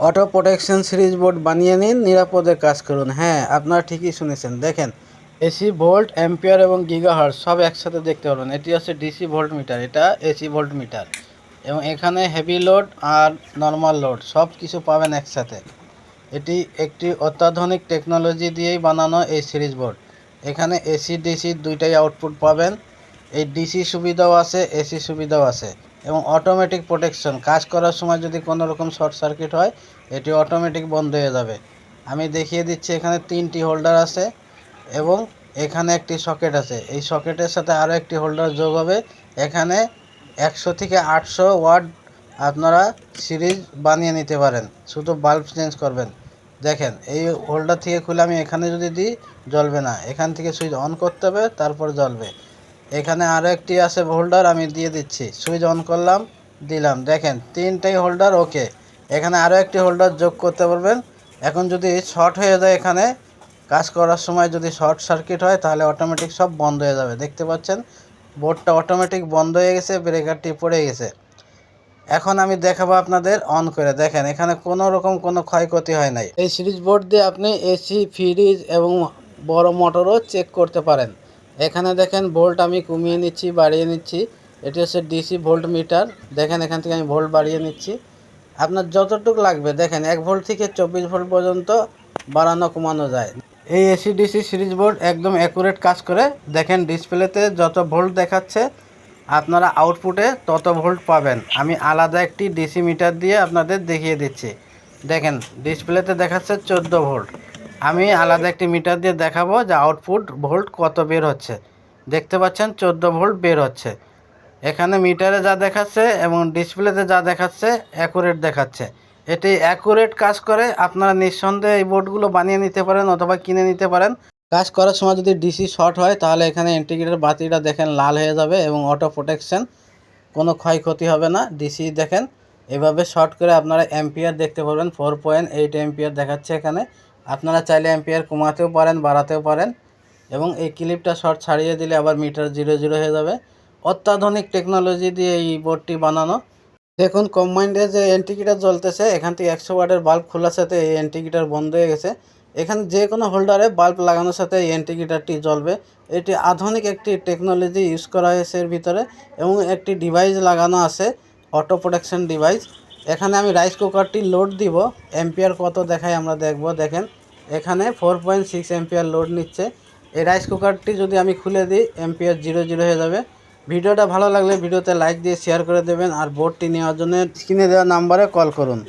Auto protection series board বানিয়ে নিন, নিরাপদে কাজ করুন। হ্যাঁ, আপনারা ঠিকই শুনেছেন। দেখেন, এসি ভোল্ট, অ্যাম্পিয়ার এবং গিগাহার্টজ সব একসাথে দেখতে পারবেন। এটি হচ্ছে ডিসি ভোল্ট মিটার, এটা এসি ভোল্ট মিটার, এবং এখানে হেভি লোড আর নর্মাল লোড সব কিছু পাবেন একসাথে। এটি একটি অত্যাধুনিক টেকনোলজি দিয়েই বানানো এই সিরিজ বোর্ড। এখানে এসি ডিসি দুইটাই আউটপুট পাবেন। এই ডিসি সুবিধাও আছে, এসি সুবিধাও আছে, এবং অটোমেটিক প্রোটেকশন। কাজ করার সময় যদি কোনো রকম শর্ট সার্কিট হয়, এটি অটোমেটিক বন্ধ হয়ে যাবে। আমি দেখিয়ে দিচ্ছি, এখানে 3টি হোল্ডার আছে এবং এখানে একটি সকেট আছে। এই সকেটের সাথে আরও একটি হোল্ডার যোগ হবে। এখানে 100 থেকে 800 ওয়াট আপনারা সিরিজ বানিয়ে নিতে পারেন, শুধু বাল্ব চেঞ্জ করবেন। দেখেন, এই হোল্ডার থেকে খুলে আমি এখানে যদি দিই, জ্বলবে না। এখান থেকে সুইচ অন করতে হবে, তারপর জ্বলবে। এখানে আরও একটি আছে হোল্ডার, আমি দিয়ে দিচ্ছি। সুইচ অন করলাম, দিলাম। দেখেন, 3টাই হোল্ডার ওকে। এখানে আরও একটি হোল্ডার যোগ করতে পারবেন। এখন যদি শর্ট হয়ে যায়, এখানে কাজ করার সময় যদি শর্ট সার্কিট হয়, তাহলে অটোমেটিক সব বন্ধ হয়ে যাবে। দেখতে পাচ্ছেন, বোর্ডটা অটোমেটিক বন্ধ হয়ে গেছে, ব্রেকারটি পড়ে গেছে। এখন আমি দেখাবো আপনাদের অন করে। দেখেন, এখানে কোনো রকম কোনো ক্ষয়ক্ষতি হয় নাই। এই সিরিজ বোর্ড দিয়ে আপনি এসি, ফ্রিজ এবং বড় মোটরও চেক করতে পারেন। এখানে দেখেন, ভোল্ট আমি কমিয়ে নিচ্ছি, বাড়িয়ে নিচ্ছি। এটি হচ্ছে ডিসি ভোল্ট মিটার। দেখেন, এখান থেকে আমি ভোল্ট বাড়িয়ে নিচ্ছি। আপনার যতটুকু লাগবে, দেখেন 1 ভোল্ট থেকে 24 ভোল্ট পর্যন্ত বাড়ানো কমানো যায়। এই এসি ডিসি সিরিজ বোর্ড একদম অ্যাকুরেট কাজ করে। দেখেন, ডিসপ্লেতে যত ভোল্ট দেখাচ্ছে, আপনারা আউটপুটে তত ভোল্ট পাবেন। আমি আলাদা একটি ডিসি মিটার দিয়ে আপনাদের দেখিয়ে দিচ্ছি। দেখেন, ডিসপ্লেতে দেখাচ্ছে 14 ভোল্ট। আমি আলাদা একটি মিটার দিয়ে দেখাবো যে আউটপুট ভোল্ট কত বের হচ্ছে। দেখতে পাচ্ছেন, 14 ভোল্ট বের হচ্ছে। এখানে মিটারে যা দেখাচ্ছে এবং ডিসপ্লেতে যা দেখাচ্ছে অ্যাকুরেট দেখাচ্ছে। এটি অ্যাকুরেট কাজ করে। আপনারা নিঃসন্দেহে এই বোর্ডগুলো বানিয়ে নিতে পারেন অথবা কিনে নিতে পারেন। কাজ করার সময় যদি ডিসি শর্ট হয়, তাহলে এখানে ইন্ডিকেটর বাতিটা দেখেন লাল হয়ে যাবে এবং অটো প্রোটেকশন, কোনো ক্ষয়ক্ষতি হবে না। ডিসি দেখেন, এভাবে শর্ট করে আপনারা অ্যাম্পিয়ার দেখতে পারবেন। 4.8 অ্যাম্পিয়ার দেখাচ্ছে এখানে। আপনারা চাইলে অ্যাম্পিয়ার কমাতেও পারেন, বাড়াতেও পারেন, এবং এই ক্লিপটা শর্ট ছাড়িয়ে দিলে আবার মিটার 00 হয়ে যাবে। অত্যাধুনিক টেকনোলজি দিয়ে এই বোর্ডটি বানানো। দেখুন, কম্বাইন্ডে যে ইন্ডিকেটর জ্বলতেছে, এখান থেকে 100 ওয়াটের বাল্ব খোলার সাথে এই ইন্ডিকেটর বন্ধ হয়ে গেছে। এখানে যে কোনো হোল্ডারে বাল্ব লাগানোর সাথে এই ইন্ডিকেটরটি জ্বলবে। এটি আধুনিক একটি টেকনোলজি ইউজ করা হয়েছে এর ভিতরে, এবং একটি ডিভাইস লাগানো আছে, অটো প্রোটেকশন ডিভাইস। এখানে আমি রাইস কুকারটি লোড দিব, অ্যাম্পিয়ার কত দেখায় আমরা দেখব। দেখেন, এখানে 4.6 অ্যাম্পিয়ার লোড নিচ্ছে। এই রাইস কুকারটি যদি আমি খুলে দিই, অ্যাম্পিয়ার 00 হয়ে যাবে। ভিডিওটা ভালো লাগলে ভিডিওতে লাইক দিয়ে শেয়ার করে দেবেন, আর বোর্ডটি নেওয়ার জন্য স্ক্রিনে দেওয়া নাম্বারে কল করুন।